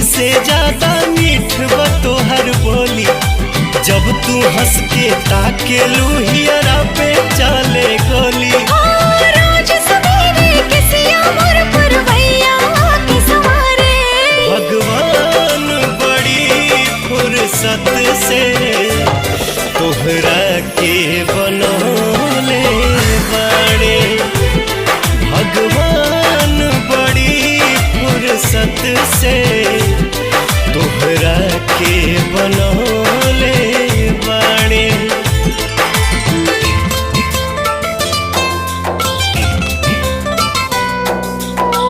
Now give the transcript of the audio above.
से ज्यादा मीठ बा तोहर बोली। जब तू हंस के ताके लुहियरा पे चले गोली। रोज सवेरे किसिया मोर पुरवैया के सवारे। भगवान बड़ी फुर्सत से तोहरा के